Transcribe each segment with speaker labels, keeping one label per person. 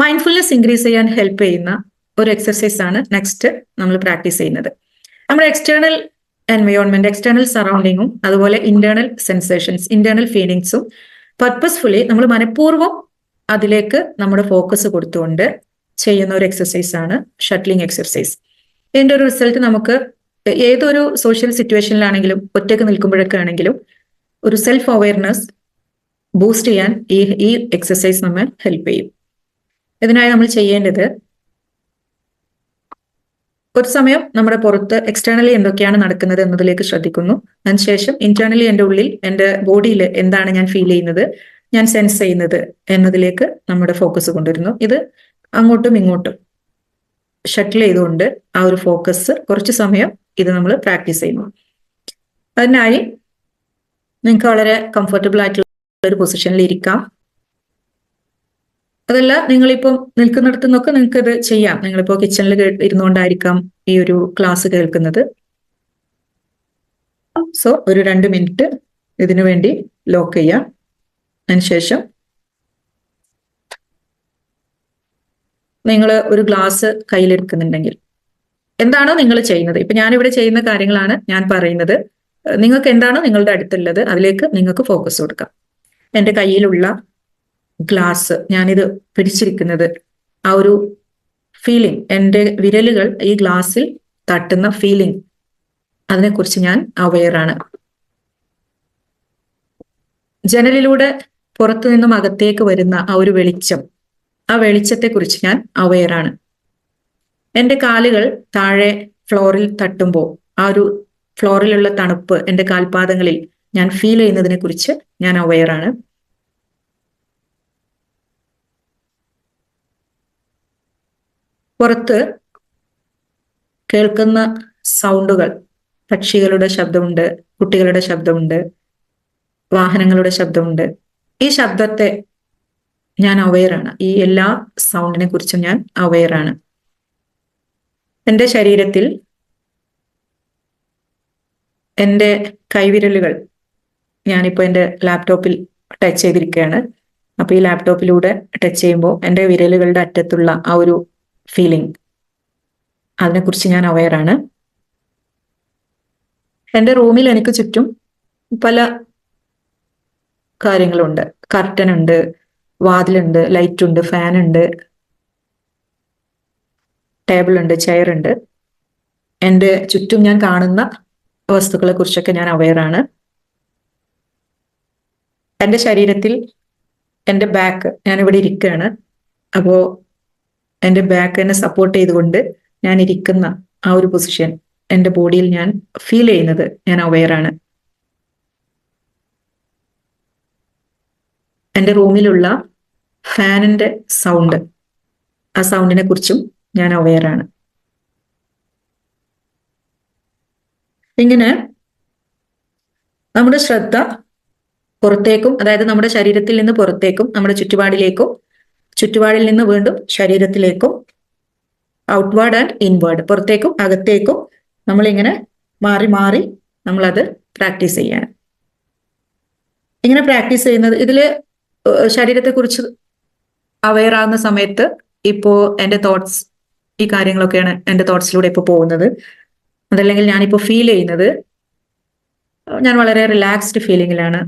Speaker 1: Mindfulness increase ചെയ്യാൻ help ചെയ്യുന്ന ഒരു എക്സർസൈസ് ആണ് നെക്സ്റ്റ് നമ്മൾ പ്രാക്ടീസ് ചെയ്യുന്നത്. നമ്മുടെ എക്സ്റ്റേണൽ എൻവയോൺമെന്റ്, എക്സ്റ്റേണൽ സറൗണ്ടിങ്ങും അതുപോലെ ഇന്റേണൽ സെൻസേഷൻസ്, ഇന്റേണൽ ഫീലിങ്സും പർപ്പസ്ഫുള്ളി നമ്മൾ മനഃപൂർവ്വം അതിലേക്ക് നമ്മുടെ ഫോക്കസ് കൊടുത്തുകൊണ്ട് ചെയ്യുന്ന ഒരു എക്സർസൈസ് ആണ് ഷട്ട്ലിംഗ് എക്സർസൈസ്. ഇതിന്റെ ഒരു റിസൾട്ട് നമുക്ക് ഏതൊരു സോഷ്യൽ സിറ്റുവേഷനിലാണെങ്കിലും ഒറ്റയ്ക്ക് നിൽക്കുമ്പോഴൊക്കെ ആണെങ്കിലും ഒരു സെൽഫ് അവയർനെസ് ബൂസ്റ്റ് ചെയ്യാൻ ഈ എക്സർസൈസ് നമ്മെ ഹെൽപ്പ് ചെയ്യും. ഇതിനായി നമ്മൾ ചെയ്യേണ്ടത്, ഒരു സമയം നമ്മുടെ പുറത്ത് എക്സ്റ്റേണലി എന്തൊക്കെയാണ് നടക്കുന്നത് എന്നതിലേക്ക് ശ്രദ്ധിക്കുന്നു. അതിനുശേഷം ഇന്റേണലി എൻ്റെ ഉള്ളിൽ, എൻ്റെ ബോഡിയിൽ എന്താണ് ഞാൻ ഫീൽ ചെയ്യുന്നത്, ഞാൻ സെൻസ് ചെയ്യുന്നത് എന്നതിലേക്ക് നമ്മുടെ ഫോക്കസ് കൊണ്ടുവരുന്നു. ഇത് അങ്ങോട്ടും ഇങ്ങോട്ടും ഷട്ടിൽ ചെയ്തുകൊണ്ട് ആ ഒരു ഫോക്കസ് കുറച്ച് സമയം ഇത് നമ്മൾ പ്രാക്ടീസ് ചെയ്യുന്നു. അതിനായി നിങ്ങൾക്ക് വളരെ കംഫർട്ടബിൾ ആയിട്ടുള്ള ഒരു പൊസിഷനിൽ ഇരിക്കാം. അതല്ല, നിങ്ങളിപ്പം നിൽക്കുന്നിടത്തു നിന്നൊക്കെ നിങ്ങൾക്ക് ഇത് ചെയ്യാം. നിങ്ങളിപ്പോ കിച്ചണിൽ ഇരുന്നുകൊണ്ടായിരിക്കാം ഈ ഒരു ക്ലാസ് കേൾക്കുന്നത്. സോ ഒരു 2 മിനിറ്റ് ഇതിനു വേണ്ടി ലോക്ക് ചെയ്യാം. അതിനുശേഷം നിങ്ങൾ ഒരു ഗ്ലാസ് കയ്യിലെടുക്കുന്നുണ്ടെങ്കിൽ എന്താണോ നിങ്ങൾ ചെയ്യുന്നത്, ഇപ്പൊ ഞാനിവിടെ ചെയ്യുന്ന കാര്യങ്ങളാണ് ഞാൻ പറയുന്നത്. നിങ്ങൾക്ക് എന്താണോ നിങ്ങളുടെ അടുത്തുള്ളത് അതിലേക്ക് നിങ്ങൾക്ക് ഫോക്കസ് കൊടുക്കാം. എൻ്റെ കയ്യിലുള്ള ഗ്ലാസ്, ഞാനിത് പിടിച്ചിരിക്കുന്നത്, ആ ഒരു ഫീലിംഗ്, എൻ്റെ വിരലുകൾ ഈ ഗ്ലാസ്സിൽ തട്ടുന്ന ഫീലിംഗ്, അതിനെക്കുറിച്ച് ഞാൻ അവെയറാണ്. ജനലിലൂടെ പുറത്തു നിന്നും അകത്തേക്ക് വരുന്ന ആ ഒരു വെളിച്ചം, ആ വെളിച്ചത്തെക്കുറിച്ച് ഞാൻ അവെയറാണ്. എൻ്റെ കാലുകൾ താഴെ ഫ്ലോറിൽ തട്ടുമ്പോൾ ആ ഒരു ഫ്ലോറിലുള്ള തണുപ്പ് എൻ്റെ കാൽപാദങ്ങളിൽ ഞാൻ ഫീൽ ചെയ്യുന്നതിനെ കുറിച്ച് ഞാൻ അവെയറാണ്. പുറത്ത് കേൾക്കുന്ന സൗണ്ടുകൾ, പക്ഷികളുടെ ശബ്ദമുണ്ട്, കുട്ടികളുടെ ശബ്ദമുണ്ട്, വാഹനങ്ങളുടെ ശബ്ദമുണ്ട്. ഈ ശബ്ദത്തെ ഞാൻ അവെയറാണ്. ഈ എല്ലാ സൗണ്ടിനെ കുറിച്ചും ഞാൻ അവെയറാണ്. എൻ്റെ ശരീരത്തിൽ എൻ്റെ കൈവിരലുകൾ, ഞാനിപ്പോൾ എൻ്റെ ലാപ്ടോപ്പിൽ ടച്ച് ചെയ്തിരിക്കുകയാണ്. അപ്പോൾ ഈ ലാപ്ടോപ്പിലൂടെ ടച്ച് ചെയ്യുമ്പോൾ എൻ്റെ വിരലുകളുടെ അറ്റത്തുള്ള ആ ഒരു ഫീലിംഗ്, അതിനെക്കുറിച്ച് ഞാൻ അവെയറാണ്. എൻ്റെ റൂമിൽ എനിക്ക് ചുറ്റും പല കാര്യങ്ങളുണ്ട്. കർട്ടൻ ഉണ്ട്, വാതിലുണ്ട്, ലൈറ്റ് ഉണ്ട്, ഫാൻ ഉണ്ട്, ടേബിൾ ഉണ്ട്, ചെയർ ഉണ്ട്. എൻ്റെ ചുറ്റും ഞാൻ കാണുന്ന വസ്തുക്കളെ കുറിച്ചൊക്കെ ഞാൻ അവെയറാണ്. എൻ്റെ ശരീരത്തിൽ എൻ്റെ ബാക്ക്, ഞാനിവിടെ ഇരിക്കുകയാണ്. അപ്പോൾ എൻ്റെ ബാക്ക് എന്നെ സപ്പോർട്ട് ചെയ്തുകൊണ്ട് ഞാൻ ഇരിക്കുന്ന ആ ഒരു പൊസിഷൻ, എൻ്റെ ബോഡിയിൽ ഞാൻ ഫീൽ ചെയ്യുന്നത് ഞാൻ അവെയറാണ്. എൻ്റെ റൂമിലുള്ള ഫാനിൻ്റെ സൗണ്ട്, ആ സൗണ്ടിനെ കുറിച്ചും ഞാൻ അവെയറാണ്. ഇങ്ങനെ നമ്മുടെ ശ്രദ്ധ പുറത്തേക്കും, അതായത് നമ്മുടെ ശരീരത്തിൽ നിന്ന് പുറത്തേക്കും, നമ്മുടെ ചുറ്റുപാടിലേക്കും, ചുറ്റുപാടിൽ നിന്ന് വീണ്ടും ശരീരത്തിലേക്കും, ഔട്ട്വേർഡ് ആൻഡ് ഇൻവേർഡ്, പുറത്തേക്കും അകത്തേക്കും നമ്മളിങ്ങനെ മാറി മാറി നമ്മളത് പ്രാക്ടീസ് ചെയ്യാണ്. ഇങ്ങനെ പ്രാക്ടീസ് ചെയ്യുന്നത്, ഇതില് ശരീരത്തെക്കുറിച്ച് അവെയർ ആകുന്ന സമയത്ത് ഇപ്പോ എൻ്റെ തോട്ട്സ്, ഈ കാര്യങ്ങളൊക്കെയാണ് എൻ്റെ തോട്ട്സിലൂടെ ഇപ്പോൾ പോകുന്നത്. അതല്ലെങ്കിൽ ഞാനിപ്പോൾ ഫീൽ ചെയ്യുന്നത്, ഞാൻ വളരെ റിലാക്സ്ഡ് ഫീലിങ്ങിലാണ്,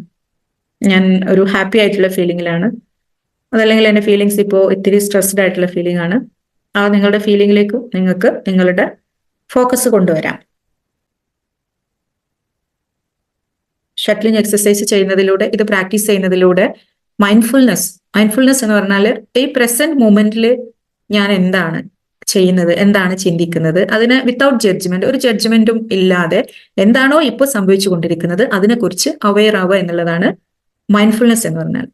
Speaker 1: ഞാൻ ഒരു ഹാപ്പി ആയിട്ടുള്ള ഫീലിങ്ങിലാണ്. അതല്ലെങ്കിൽ എൻ്റെ ഫീലിങ്സ് ഇപ്പോൾ ഇത്തിരി സ്ട്രെസ്ഡ് ആയിട്ടുള്ള ഫീലിംഗ് ആണ്. ആ നിങ്ങളുടെ ഫീലിംഗിലേക്ക് നിങ്ങൾക്ക് നിങ്ങളുടെ ഫോക്കസ് കൊണ്ടുവരാം. ഷട്ട്ലിംഗ് എക്സസൈസ് ചെയ്യുന്നതിലൂടെ, ഇത് പ്രാക്ടീസ് ചെയ്യുന്നതിലൂടെ മൈൻഡ്ഫുൾനെസ് എന്ന് പറഞ്ഞാൽ ഈ പ്രസന്റ് മൊമെന്റിൽ ഞാൻ എന്താണ് ചെയ്യുന്നത്, എന്താണ് ചിന്തിക്കുന്നത്, അതിന് വിത്തൗട്ട് ജഡ്ജ്മെന്റ്, ഒരു ജഡ്ജ്മെന്റും ഇല്ലാതെ എന്താണോ ഇപ്പോൾ സംഭവിച്ചുകൊണ്ടിരിക്കുന്നത് അതിനെക്കുറിച്ച് അവെയർ ആവുക എന്നുള്ളതാണ് മൈൻഡ്ഫുൾനെസ് എന്ന് പറഞ്ഞാൽ.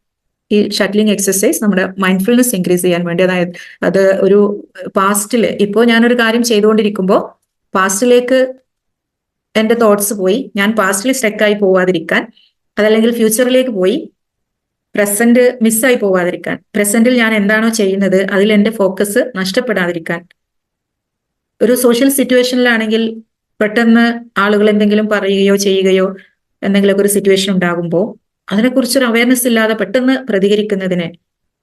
Speaker 1: ഈ ഷട്ട്ലിംഗ് എക്സസൈസ് നമ്മുടെ മൈൻഡ്ഫുൾനെസ് ഇൻക്രീസ് ചെയ്യാൻ വേണ്ടി, അതായത് അത് ഒരു പാസ്റ്റില്, ഇപ്പോൾ ഞാനൊരു കാര്യം ചെയ്തുകൊണ്ടിരിക്കുമ്പോൾ പാസ്റ്റിലേക്ക് എൻ്റെ തോട്ട്സ് പോയി ഞാൻ പാസ്റ്റിൽ സ്റ്റക്കായി പോവാതിരിക്കാൻ, അതല്ലെങ്കിൽ ഫ്യൂച്ചറിലേക്ക് പോയി പ്രസന്റ് മിസ്സായി പോവാതിരിക്കാൻ, പ്രസന്റിൽ ഞാൻ എന്താണോ ചെയ്യുന്നത് അതിൽ എൻ്റെ ഫോക്കസ് നഷ്ടപ്പെടാതിരിക്കാൻ. ഒരു സോഷ്യൽ സിറ്റുവേഷനിലാണെങ്കിൽ പെട്ടെന്ന് ആളുകൾ എന്തെങ്കിലും പറയുകയോ ചെയ്യുകയോ എന്തെങ്കിലുമൊക്കെ ഒരു സിറ്റുവേഷൻ ഉണ്ടാകുമ്പോൾ അതിനെക്കുറിച്ചൊരു അവയർനെസ് ഇല്ലാതെ പെട്ടെന്ന് പ്രതികരിക്കുന്നതിനെ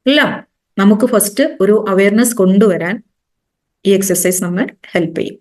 Speaker 1: എല്ലാം നമുക്ക് ഫസ്റ്റ് ഒരു അവയർനെസ് കൊണ്ടുവരാൻ ഈ എക്സസൈസ് നമ്മൾ ഹെൽപ്പ് ചെയ്യും.